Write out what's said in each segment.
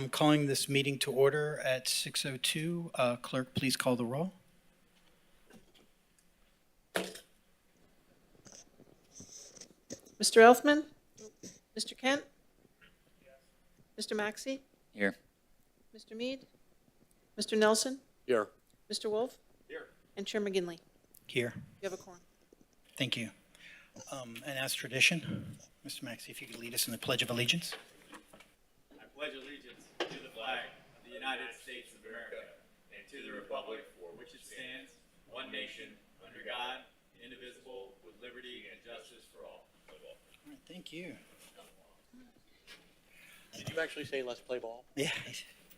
I'm calling this meeting to order at 6:02. Clerk, please call the roll. Mr. Elfman? Mr. Kent? Mr. Maxey? Here. Mr. Mead? Mr. Nelson? Here. Mr. Wolf? Here. And Chair McGinley? Here. You have a quorum. Thank you. And as tradition, Mr. Maxey, if you could lead us in the Pledge of Allegiance. I pledge allegiance to the flag of the United States of America and to the republic for which it stands, one nation, under God, indivisible, with liberty and justice for all. All right, thank you. Did you actually say let's play ball? Yeah.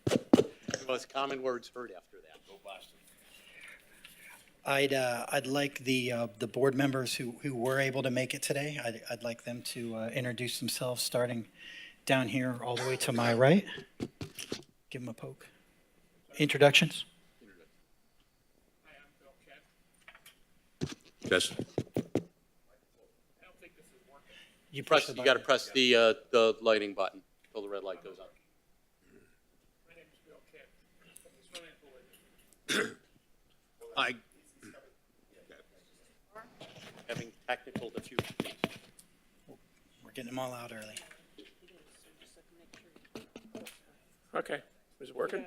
The most common words heard after that. Go Boston. I'd like the board members who were able to make it today, I'd like them to introduce themselves, starting down here all the way to my right. Give them a poke. Introductions. Hi, I'm Bill Kent. Yes. I don't think this is working. You You got to press the lighting button until the red light goes on. My name is Bill Kent. From the swimming pool industry. I having technical difficulties. We're getting them all out early. Okay, is it working?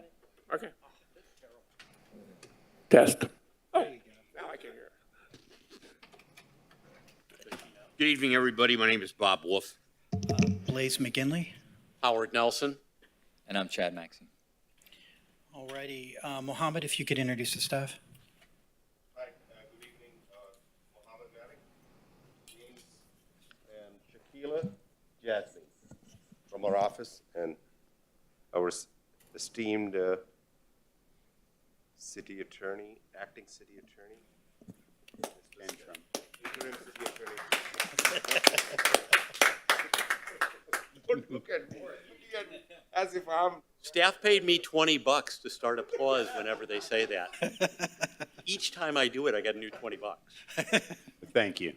Okay. Test. Oh, now I can hear. Good evening, everybody. My name is Bob Wolf. Blaze McGinley. Howard Nelson. And I'm Chad Maxey. All righty. Mohammed, if you could introduce the staff. Hi, good evening, Mohammed Malik, James, and Shakila Jasmine from our office, and our esteemed city attorney, acting city attorney. Interim city attorney. Don't look at me. You're looking at me as if I'm. Staff paid me $20 to start applause whenever they say that. Each time I do it, I get a new $20. Thank you.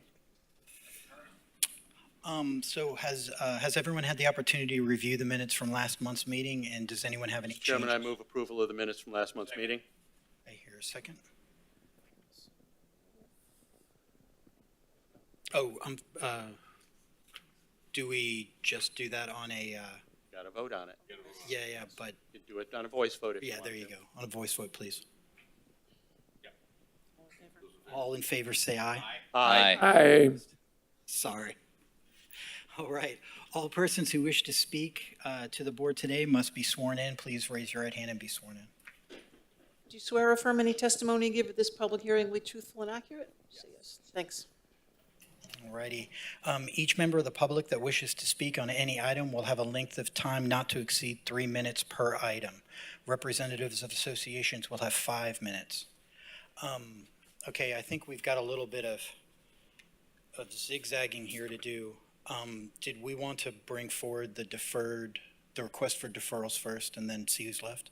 So has everyone had the opportunity to review the minutes from last month's meeting, and does anyone have any changes? Chairman, I move approval of the minutes from last month's meeting. I hear a second. Oh, do we just do that on a, Got to vote on it. yeah, but, You do it on a voice vote if you yeah, want there you to. go. On a voice vote, please. All in favor, say aye. Aye. Hi. Sorry. All right. All persons who wish to speak to the board today must be sworn in. Please raise your right hand and be sworn in. Do you swear or affirm any testimony you give at this public hearing will be truthful and accurate? Say yes. Thanks. All righty. Each member of the public that wishes to speak on any item will have a length of time not to exceed 3 minutes per item. Representatives of associations will have 5 minutes. Okay, I think we've got a little bit of zigzagging here to do. Did we want to bring forward the request for deferrals first and then see who's left?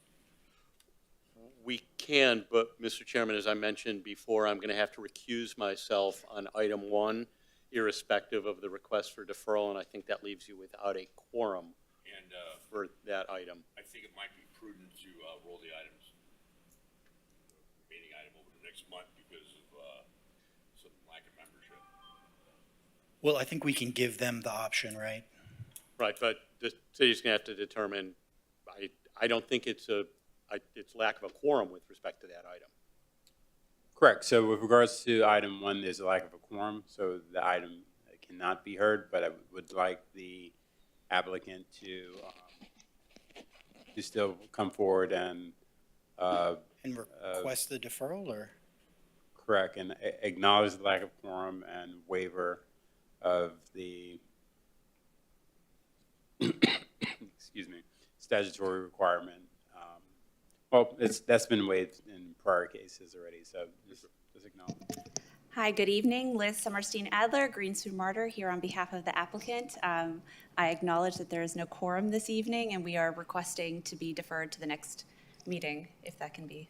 We can, but Mr. Chairman, as I mentioned before, I'm going to have to recuse myself on item 1, irrespective of the request for deferral, and I think that leaves you without a quorum And for that item. I think it might be prudent to roll the items, remaining item over the next month because of some lack of membership. Well, I think we can give them the option, right? Right, but the city's going to have to determine, I don't think it's lack of a quorum with respect to that item. Correct. So with regards to item 1, there's a lack of a quorum, so the item cannot be heard, but I would like the applicant to still come forward and And request the deferral, or? correct, and acknowledge the lack of quorum and waiver of the, excuse me, statutory requirement. Well, that's been waived in prior cases already, so just acknowledge. Hi, good evening. Liz Summerstein Adler, Greenspoon Martyr, here on behalf of the applicant. I acknowledge that there is no quorum this evening, and we are requesting to be deferred to the next meeting, if that can be.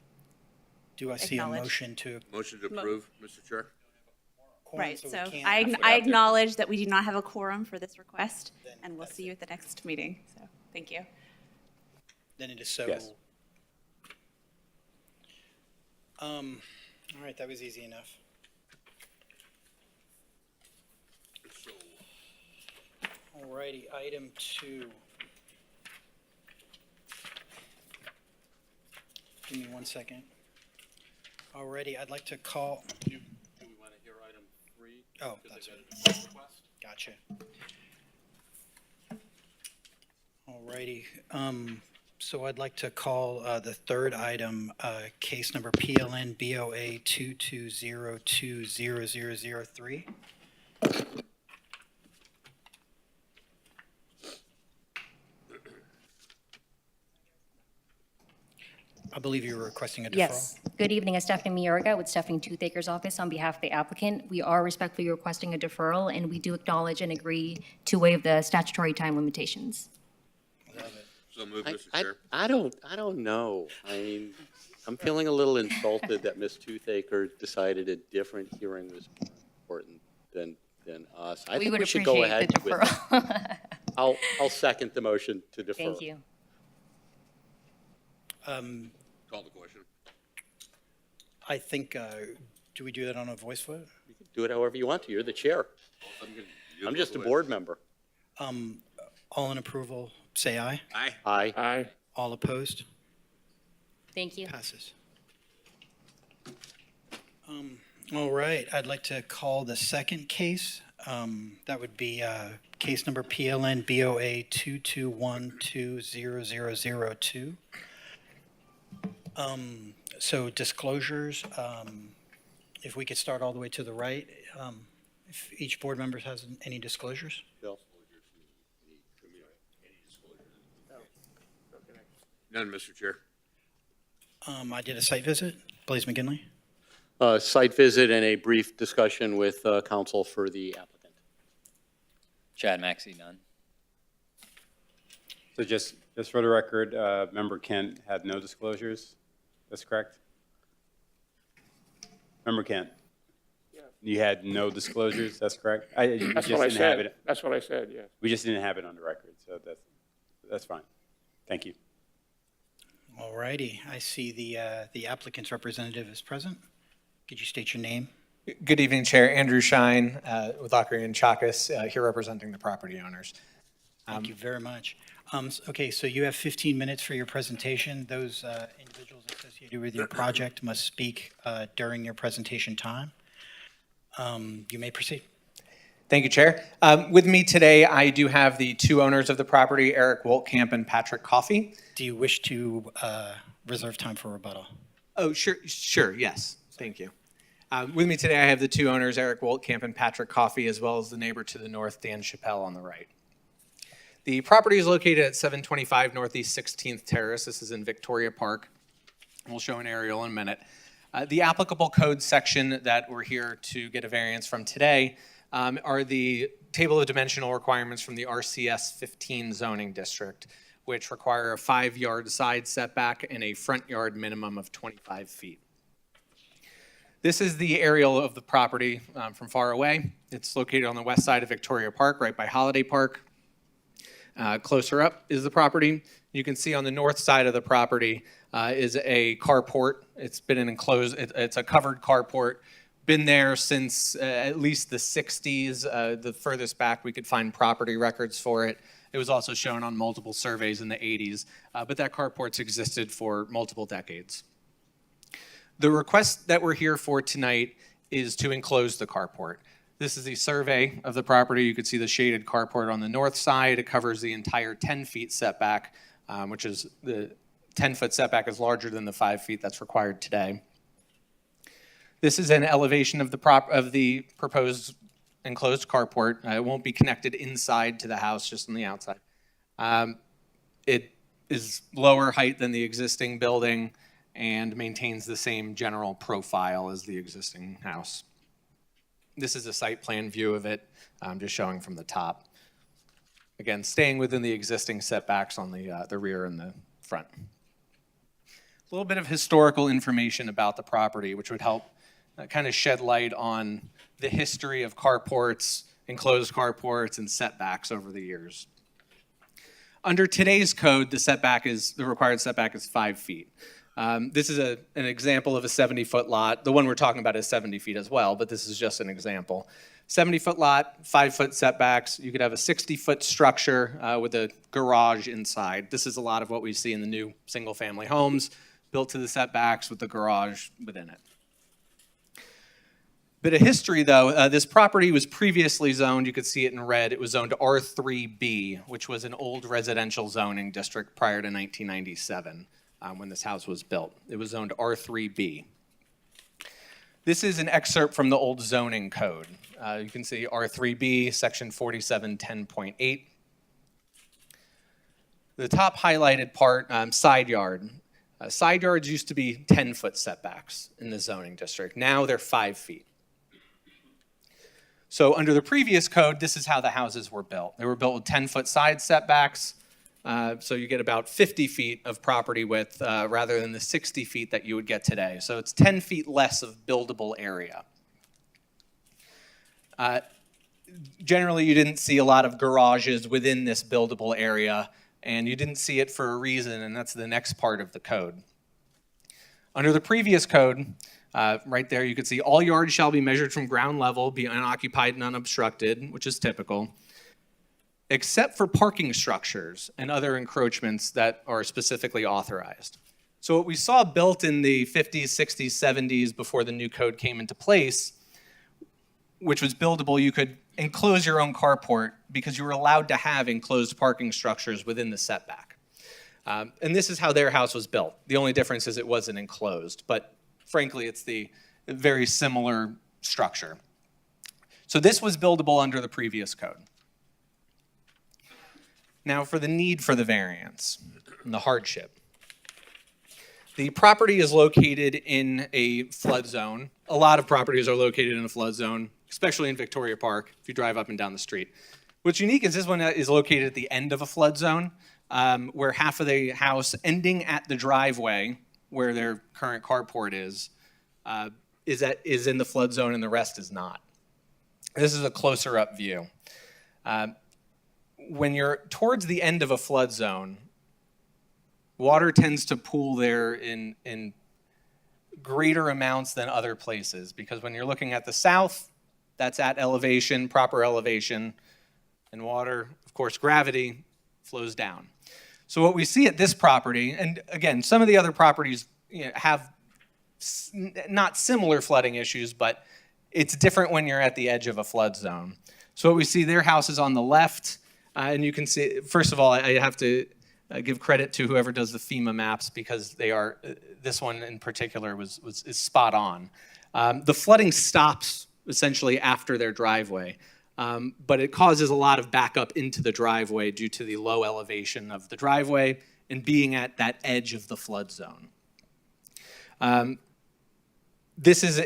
Do I see a motion to? Motion to approve, Mr. Chair? quorum, Right, we so can't- I acknowledge that we do not have a quorum for this request, and we'll see you at the next meeting. So, thank you. Then it is so. Yes. All right, that was easy enough. So, All righty, item 2. Give me 1 second. All righty, I'd like to call, Do we want to hear item 3? Oh, Because that's I got a deferral request. gotcha. All righty, so I'd like to call the third item, case number PLN BOA 22020003. I believe you were requesting a deferral? Yes. Good evening, it's Stephanie Miorga with Stephanie Toothacre's office on behalf of the applicant. We are respectfully requesting a deferral, and we do acknowledge and agree to waive the statutory time limitations. Love it. so move, Mr. Chair. I don't know. I mean, I'm feeling a little insulted that Ms. Toothaker decided a different hearing was more important than us. I We think would we should go appreciate the ahead with it. deferral. I'll second the motion to defer. Thank you. Call the question. I think, do we do that on a voice vote? You can do it however you want to. You're the chair. I'm just a board member. All in approval, say aye. Aye. Aye. All opposed? Thank you. Passes. All right, I'd like to call the second case. That would be case number PLN BOA 22120002. So disclosures, if we could start all the way to the right, if each board member has any disclosures? Bill? None, Mr. Chair. I did a site visit. Blaise McGinley? Site visit and a brief discussion with counsel for the applicant. Chad Maxey, none. So just for the record, Member Kent had no disclosures. That's correct? Member Kent? You had no disclosures, that's correct? That's what I said. That's what I said, yes. We just didn't have it on the record, so that's fine. Thank you. All righty, I see the applicant's representative is present. Could you state your name? Good evening, Chair. Andrew Shine with Lockery and Chakas, here representing the property owners. Thank you very much. Okay, so you have 15 minutes for your presentation. Those individuals associated with your project must speak during your presentation time. You may proceed. Thank you, Chair. With me today, I do have the two owners of the property, Eric Woltkamp and Patrick Coffey. Do you wish to reserve time for rebuttal? Oh, sure, yes. Thank you. With me today, I have the two owners, Eric Woltkamp and Patrick Coffey, as well as the neighbor to the north, Dan Chappelle, on the right. The property is located at 725 Northeast 16th Terrace. This is in Victoria Park. We'll show an aerial in a minute. The applicable code section that we're here to get a variance from today are the table of dimensional requirements from the RCS 15 zoning district, which require a 5-yard side setback and a front yard minimum of 25 feet. This is the aerial of the property from far away. It's located on the west side of Victoria Park, right by Holiday Park. Closer up is the property. You can see on the north side of the property is a carport. It's been an enclosed, it's a covered carport. Been there since at least the 60s. The furthest back we could find property records for it. It was also shown on multiple surveys in the 80s, but that carport's existed for multiple decades. The request that we're here for tonight is to enclose the carport. This is a survey of the property. You can see the shaded carport on the north side. It covers the entire 10 feet setback, which is the 10-foot setback is larger than the 5 feet that's required today. This is an elevation of the proposed enclosed carport. It won't be connected inside to the house, just on the outside. It is lower height than the existing building and maintains the same general profile as the existing house. This is a site plan view of it, just showing from the top. Again, staying within the existing setbacks on the rear and the front. A little bit of historical information about the property, which would help kind of shed light on the history of carports, enclosed carports, and setbacks over the years. Under today's code, the required setback is 5 feet. This is an example of a 70-foot lot. The one we're talking about is 70 feet as well, but this is just an example. 70-foot lot, 5-foot setbacks. You could have a 60-foot structure with a garage inside. This is a lot of what we see in the new single-family homes, built to the setbacks with the garage within it. Bit of history, though. This property was previously zoned, you could see it in red, it was zoned R3B, which was an old residential zoning district prior to 1997 when this house was built. It was zoned R3B. This is an excerpt from the old zoning code. You can see R3B, section 4710.8. The top highlighted part, side yard. Side yards used to be 10-foot setbacks in the zoning district. Now they're 5 feet. So under the previous code, this is how the houses were built. They were built with 10-foot side setbacks, so you get about 50 feet of property width rather than the 60 feet that you would get today. So it's 10 feet less of buildable area. Generally, you didn't see a lot of garages within this buildable area, and you didn't see it for a reason, and that's the next part of the code. Under the previous code, right there, you can see all yards shall be measured from ground level, be unoccupied and unobstructed, which is typical, except for parking structures and other encroachments that are specifically authorized. So what we saw built in the 50s, 60s, 70s before the new code came into place, which was buildable, you could enclose your own carport because you were allowed to have enclosed parking structures within the setback. And this is how their house was built. The only difference is it wasn't enclosed, but frankly, it's the very similar structure. So this was buildable under the previous code. Now for the need for the variance and the hardship. The property is located in a flood zone. A lot of properties are located in a flood zone, especially in Victoria Park, if you drive up and down the street. What's unique is this one is located at the end of a flood zone, where half of the house ending at the driveway where their current carport is in the flood zone and the rest is not. This is a closer up view. When you're towards the end of a flood zone, water tends to pool there in greater amounts than other places, because when you're looking at the south, that's at elevation, proper elevation, and water, of course, gravity flows down. So what we see at this property, and again, some of the other properties have not similar flooding issues, but it's different when you're at the edge of a flood zone. So what we see, their house is on the left, and you can see, first of all, I have to give credit to whoever does the FEMA maps, because they are, this one in particular is spot on. The flooding stops essentially after their driveway, but it causes a lot of backup into the driveway due to the low elevation of the driveway and being at that edge of the flood zone. This is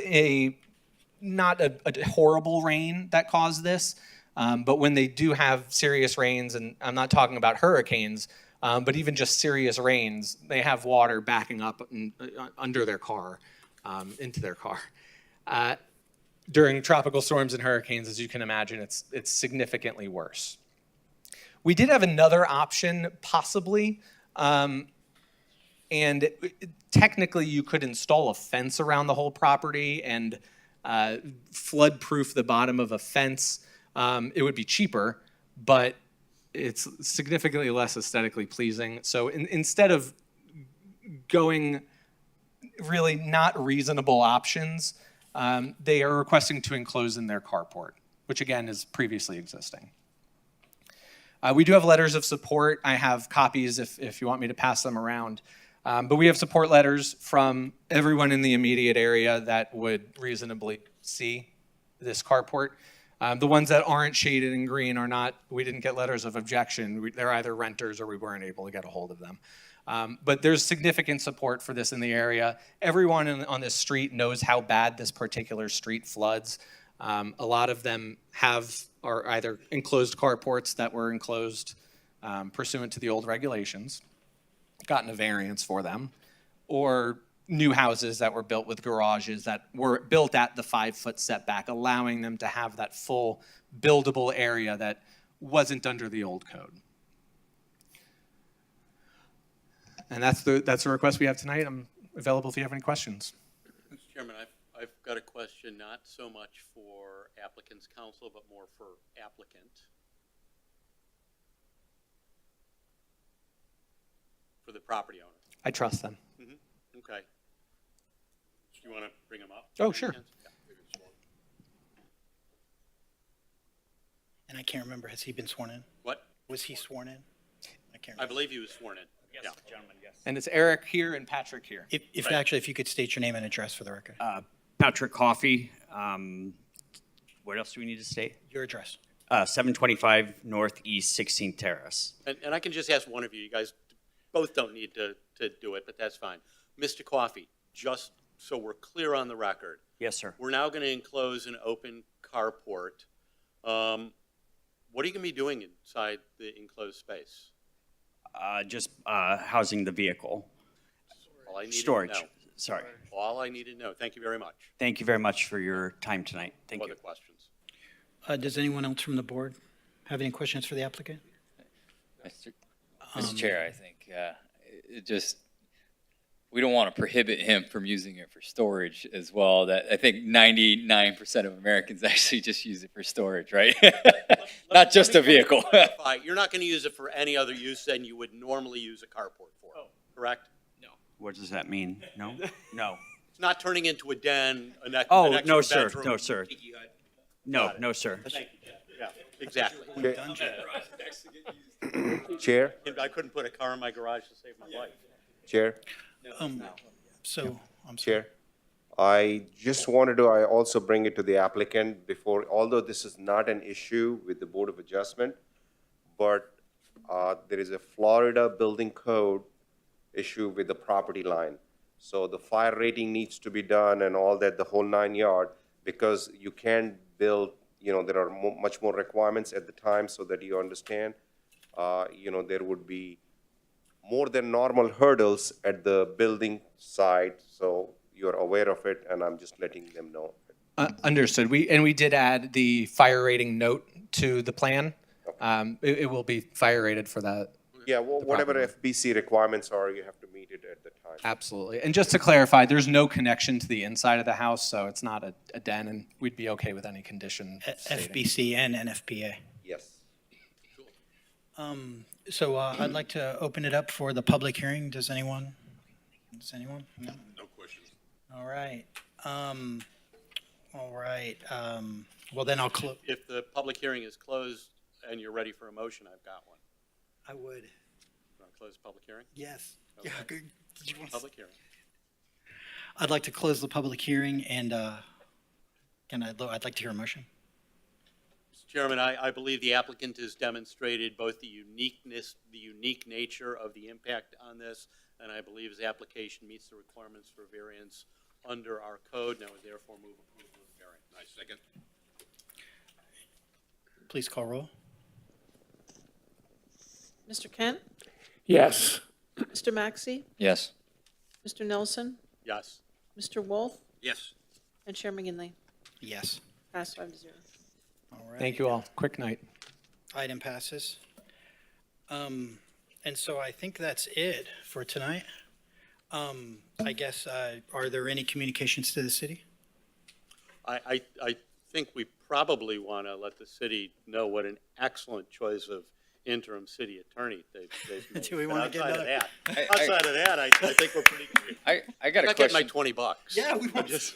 not a horrible rain that caused this, but when they do have serious rains, and I'm not talking about hurricanes, but even just serious rains, they have water backing up under their car, into their car. During tropical storms and hurricanes, as you can imagine, it's significantly worse. We did have another option, possibly, and technically you could install a fence around the whole property and flood-proof the bottom of a fence. It would be cheaper, but it's significantly less aesthetically pleasing. So instead of going really not reasonable options, they are requesting to enclose in their carport, which again is previously existing. We do have letters of support. I have copies if you want me to pass them around. But we have support letters from everyone in the immediate area that would reasonably see this carport. The ones that aren't shaded in green are not, we didn't get letters of objection. They're either renters or we weren't able to get a hold of them. But there's significant support for this in the area. Everyone on this street knows how bad this particular street floods. A lot of them are either enclosed carports that were enclosed pursuant to the old regulations, gotten a variance for them, or new houses that were built with garages that were built at the 5-foot setback, allowing them to have that full buildable area that wasn't under the old code. And that's the request we have tonight. I'm available if you have any questions. Mr. Chairman, I've got a question, not so much for applicant's counsel, but more for applicant. For the property owner. I trust them. Okay. Do you want to bring him up? Oh, sure. Yeah. And I can't remember, has he been sworn in? What? Was he sworn in? I can't I remember. believe he was sworn in. Yeah. Gentlemen, yes. And it's Eric here and Patrick here. If Right. actually, if you could state your name and address for the record. Patrick Coffey. What else do we need to state? Your address. 725 Northeast 16th Terrace. And I can just ask one of you. You guys both don't need to do it, but that's fine. Mr. Coffey, just so we're clear on the record, Yes, sir. we're now going to enclose an open carport. What are you going to be doing inside the enclosed space? Just housing the vehicle. All I need Storage. to know. Sorry. All I need to know. Thank you very much. Thank you very much for your time tonight. Thank No you. other questions? Does anyone else from the board have any questions for the applicant? Mr. Chair, I think it just, we don't want to prohibit him from using it for storage as well. That I think 99% of Americans actually just use it for storage, right? Not just a vehicle. You're not going to use it for any other use than you would normally use a carport for, correct? What does that mean? No? No. It's not turning into a den, an extra Oh, bedroom. no, sir. No, sir. No, Got it. no, sir. Thank you, Jeff. Yeah, exactly. Chair, I couldn't put a car in my garage to save my life. Chair, So, I'm sorry. Chair. I just wanted to, I also bring it to the applicant before, although this is not an issue with the Board of Adjustment, but there is a Florida building code issue with the property line. So the fire rating needs to be done and all that, the whole 9 yard, because you can't build, there are much more requirements at the time so that you understand. There would be more than normal hurdles at the building side, so you're aware of it, and I'm just letting them know. Understood. We did add the fire rating note to the plan. It will be fire rated for that. Yeah, whatever property. FBC requirements are, you have to meet it at the time. Absolutely. And just to clarify, there's no connection to the inside of the house, so it's not a den, and we'd be okay with any condition stating. FBC and NFPA. Yes. So I'd like to open it up for the public hearing. Does anyone? No? No questions. All right. Well, then I'll close. If the public hearing is closed and you're ready for a motion, I've got one. I would. Want to close the public hearing? Yes. Okay. Yeah, good. Did you want to- Public hearing. I'd like to close the public hearing and I'd like to hear a motion. Mr. Chairman, I believe the applicant has demonstrated both the unique nature of the impact on this, and I believe his application meets the requirements for variance under our code, and I would therefore move approval of the variance. Nice, second. Please call roll. Mr. Kent? Yes. Mr. Maxey? Yes. Mr. Nelson? Yes. Mr. Wolf? Yes. And Chair McGinley? Yes. Pass 5-0. All right. Thank you all. Quick night. Item passes. And so I think that's it for tonight. I guess, are there any communications to the city? I think we probably want to let the city know what an excellent choice of interim city attorney they've made. Do we But want to get outside of another? that- Outside of that, I think we're pretty, I got a not getting my question. $20. Yeah, we I'm want just.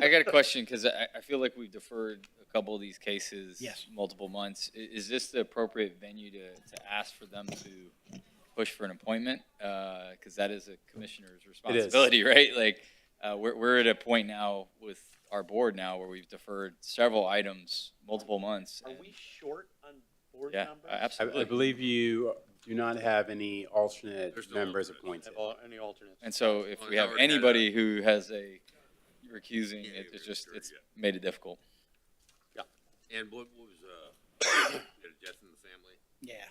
I got a question because I feel like we've deferred a couple of these cases Yes. multiple months. Is this the appropriate venue to ask for them to push for an appointment? Because that is a commissioner's responsibility, right? Like, we're at a point now with our board now where we've deferred several items multiple months. Are and- we short on board Yeah, members? absolutely. I believe you do not have any alternate There's no members alternates. appointed. Have all- Any alternates? And so if Well, we have Howard had anybody who has a recusing, Yeah, it's just, sure, it's yeah. made it difficult. And what was, had a death in the family? Yeah.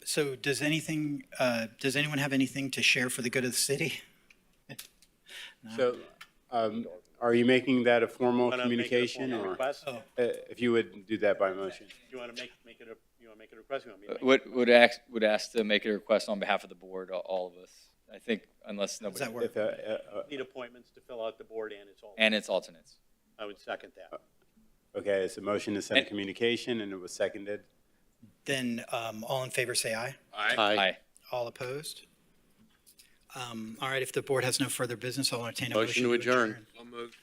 So does anyone have anything to share for the good of the city? So, are you making that a formal Wanna make it a communication, formal or request? Oh. if you would do that by motion? You want to make it a, you want to make a request? You want me to make it? Would ask to make a request on behalf of the board, all of us. I think unless Does nobody. that work? If, Need appointments to fill out the board and its all. And its alternates. I would second that. okay, it's a motion to send communication, and it was seconded. Then all in favor say aye. Aye. All opposed? All right, if the board has no further business, I'll entertain a Motion motion to adjourn. So moved.